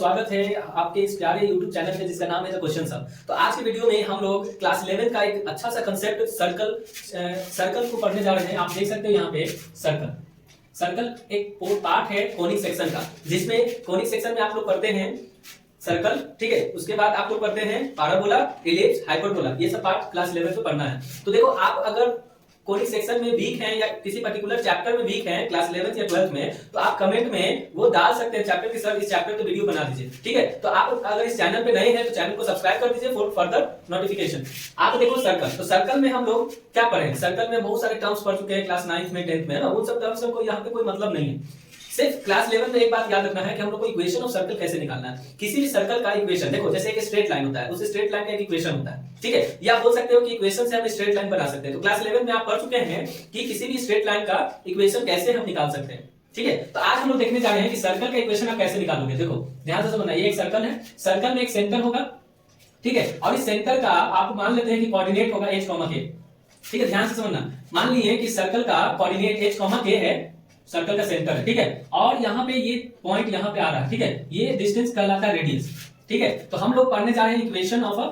स्वागत है आपके इस प्यारे YouTube चैनल पे जिसका नाम है द क्वेश्चन सब। तो आज की वीडियो में हम लोग क्लास 11 का एक अच्छा सा कंसेप्ट सर्कल को पढ़ने जा रहे हैं। आप देख सकते हो यहाँ पे सर्कल एक पार्ट है कोनिक सेक्शन का, जिसमें कोनिक सेक्शन में आप लोग पढ़ते हैं सर्कल, ठीक है। उसके बाद आप लोग पढ़ते हैं पैराबोला, इलिप्स, हाइपरबोला, ये सब पार्ट क्लास 11 में पढ़ना है। तो देखो, आप अगर कोनिक सेक्शन में वीक हैं या किसी पर्टिकुलर चैप्टर में वीक हैं क्लास 11 या 12 में, तो आप कमेंट में वो डाल सकते हैं चैप्टर की, सर इस चैप्टर पे वीडियो बना दीजिए, ठीक है। तो आप अगर इस चैनल पे नए हैं तो चैनल को सब्सक्राइब कर दीजिए फॉर फर्दर नोटिफिकेशन। आप देखो सर्कल, तो सर्कल में हम लोग क्या पढ़े, सर्कल में बहुत सारे टर्म्स पढ़ चुके हैं क्लास 9 में 10th में, है ना। उन सब टर्म्स को यहाँ पे कोई मतलब नहीं है। सिर्फ क्लास 11 में एक बात याद रखना है कि हम लोग को इक्वेशन ऑफ सर्कल कैसे निकालना है। किसी भी सर्कल का इक्वेशन, देखो जैसे एक स्ट्रेट लाइन होता है, उस स्ट्रेट लाइन का एक इक्वेशन होता है, ठीक है। या आप बोल सकते हो कि इक्वेशन से हम स्ट्रेट लाइन बना सकते हैं। तो क्लास 11 में आप पढ़ चुके हैं कि किसी भी स्ट्रेट लाइन का इक्वेशन कैसे हम निकाल सकते हैं, ठीक है। तो आज हम लोग देखने जा रहे हैं कि सर्कल का इक्वेशन आप कैसे निकालोगे। देखो ध्यान से समझना, ये एक सर्कल है, सर्कल में एक सेंटर होगा, ठीक है। और इस सेंटर का आप मान लेते हैं कि कोऑर्डिनेट होगा h, k, ठीक है। ध्यान से समझना, मान लीजिए कि सर्कल का कोऑर्डिनेट h, k है, सर्कल का सेंटर है, ठीक है। और यहाँ पे ये पॉइंट यहाँ पे आ रहा है, ठीक है। ये डिस्टेंस कहलाता है रेडियस, ठीक है। तो हम लोग पढ़ने जा रहे हैं equation of a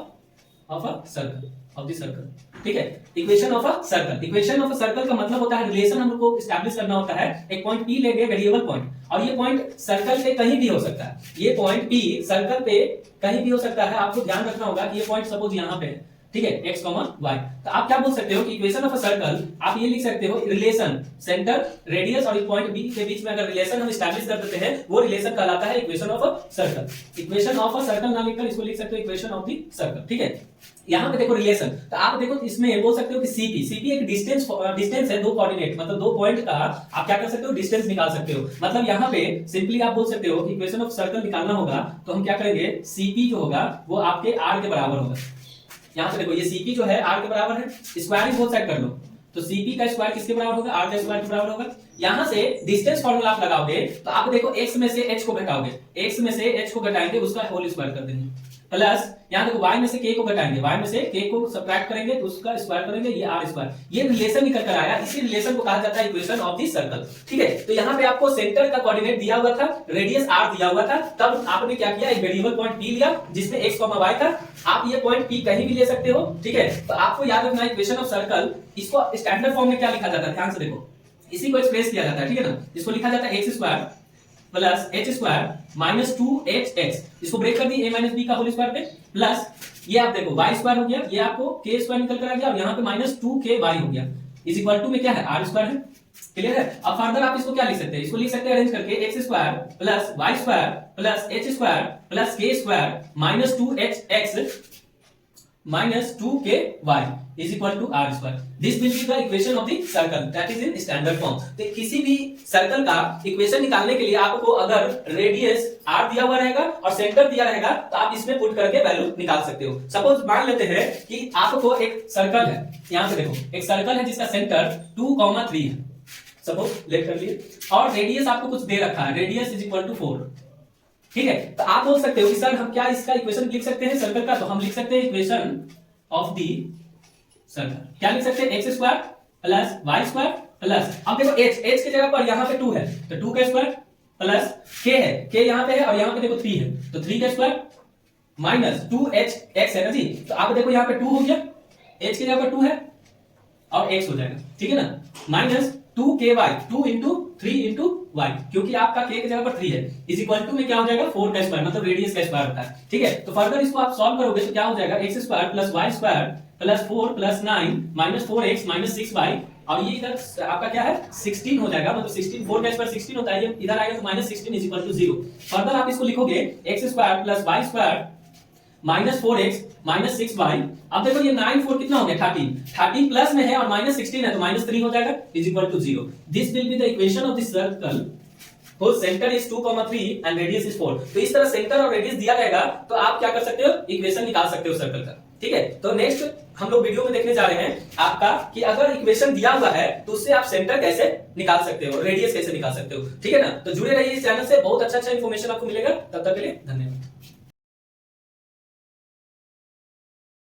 circle, of the circle, ठीक है। Equation of a circle, equation of a circle का मतलब होता है रिलेशन हम लोग को एस्टैब्लिश करना होता है। एक पॉइंट P लेंगे, वेरिएबल पॉइंट, और ये पॉइंट सर्कल पे कहीं भी हो सकता है। ये पॉइंट P सर्कल पे कहीं भी हो सकता है। आपको ध्यान रखना होगा कि ये पॉइंट सपोज यहाँ पे है, ठीक है, x, y। तो आप क्या बोल सकते हो कि इक्वेशन ऑफ अ सर्कल आप ये लिख सकते हो, रिलेशन सेंटर, रेडियस और पॉइंट B के बीच में अगर रिलेशन हम एस्टैब्लिश कर देते हैं, वो रिलेशन कहलाता है equation of a circle. Equation of a circle ना लिखकर इसको लिख सकते हो इक्वेशन ऑफ द सर्कल, ठीक है। यहाँ पे देखो रिलेशन, तो आप देखो इसमें बोल सकते हो कि CP एक डिस्टेंस है, दो कोऑर्डिनेट मतलब दो पॉइंट का आप क्या कर सकते हो, डिस्टेंस निकाल सकते हो। मतलब यहाँ पे सिंपली आप बोल सकते हो कि इक्वेशन ऑफ सर्कल निकालना होगा तो हम क्या करेंगे, CP जो होगा वो आपके R के बराबर होगा। यहाँ पे देखो ये CP जो है R के बराबर है, स्क्वायरिंग बोथ साइड कर लो, तो CP का स्क्वायर किसके बराबर होगा, R के स्क्वायर के बराबर होगा। यहाँ से डिस्टेंस फार्मूला आप लगाओगे तो आप देखो x में से h को घटाओगे, x में से h को घटाएंगे उसका होल स्क्वायर कर देंगे, प्लस यहाँ देखो y में से k को घटाएंगे, y में से k को सब्ट्रैक्ट करेंगे तो उसका स्क्वायर करेंगे, ये r स्क्वायर। ये रिलेशन निकल कर आया, इसी रिलेशन को कहा जाता है इक्वेशन ऑफ द सर्कल, ठीक है। तो यहाँ पे आपको सेंटर का कोऑर्डिनेट दिया हुआ था, रेडियस r दिया हुआ था, तब आपने क्या किया, एक वेरिएबल पॉइंट P लिया जिसमें x, y था। आप ये पॉइंट P कहीं भी ले सकते हो, ठीक है। तो आपको याद रखना है इक्वेशन ऑफ सर्कल, इसको स्टैंडर्ड फॉर्म में क्या लिखा जाता है, ध्यान से देखो, इसी को एक्सप्रेस किया जाता है, ठीक है ना। इसको लिखा जाता है x square plus h square minus 2hx, इसको ब्रेक कर दी a माइनस b का होल स्क्वायर पे, प्लस ये आप देखो y स्क्वायर हो गया, ये आपको k स्क्वायर निकल कर आ गया, और यहाँ पे माइनस 2ky हो गया, इज इक्वल टू में क्या है, r स्क्वायर है, क्लियर है। अब फर्दर आप इसको क्या लिख सकते हैं, इसको लिख सकते हैं अरेंज करके x square plus y square plus h square plus k square minus 2hx minus 2ky is equal to r square. This will be the equation of the circle that is in standard form. तो किसी भी circle का equation निकालने के लिए आपको अगर radius r दिया हुआ रहेगा और सेंटर दिया रहेगा तो आप इसमें पुट करके वैल्यू निकाल सकते हो। सपोज मान लेते हैं कि आपको एक सर्कल है, यहाँ पे देखो एक सर्कल है जिसका सेंटर 2,3 है, सपोज लेट कर लिए, और रेडियस आपको कुछ दे रखा है, रेडियस इज इक्वल टू 4, ठीक है। तो आप बोल सकते हो कि सर हम क्या इसका इक्वेशन लिख सकते हैं सर्कल का, तो हम लिख सकते हैं इक्वेशन ऑफ दी सर्कल, क्या लिख सकते हैं, x square plus y square plus, अब देखो h की जगह पर यहाँ पे 2 है तो 2 का स्क्वायर प्लस k है, k यहाँ पे है और यहाँ पे देखो 3 है तो 3 का स्क्वायर माइनस 2hx है ना जी। तो आप देखो यहाँ पे 2 हो गया, h की जगह पर 2 है और x हो जाएगा, ठीक है ना, minus 2ky, 2 into 3 into y, क्योंकि आपका k की जगह पर 3 है, इज इक्वल टू में क्या हो जाएगा, 4 का स्क्वायर, मतलब रेडियस का स्क्वायर होता है, ठीक है। तो फर्दर इसको आप सॉल्व करोगे तो क्या हो जाएगा, x square plus y square plus 4 plus 9 minus 4x minus 6y, और ये इधर आपका क्या है 16 हो जाएगा, मतलब 16, 4 का स्क्वायर 16 होता है, ये इधर आएगा तो minus 16 is equal to 0। Further आप इसको लिखोगे x square plus y square minus 4x minus 6y। अब देखो ये 9 4 कितना हो गया, 13 प्लस में है और माइनस 16 है तो माइनस 3 हो जाएगा, is equal to 0। This will be the equation of this circle whose center is 2,3 and radius is 4। तो इस तरह सेंटर और रेडियस दिया जाएगा तो आप क्या कर सकते हो, इक्वेशन निकाल सकते हो सर्कल का, ठीक है। तो नेक्स्ट हम लोग वीडियो में देखने जा रहे हैं आपका कि अगर इक्वेशन दिया हुआ है तो उससे आप सेंटर कैसे निकाल सकते हो, रेडियस कैसे निकाल सकते हो, ठीक है ना। तो जुड़े रहिए इस चैनल से, बहुत अच्छा इन्फॉर्मेशन आपको मिलेगा। तब तक के लिए धन्यवाद।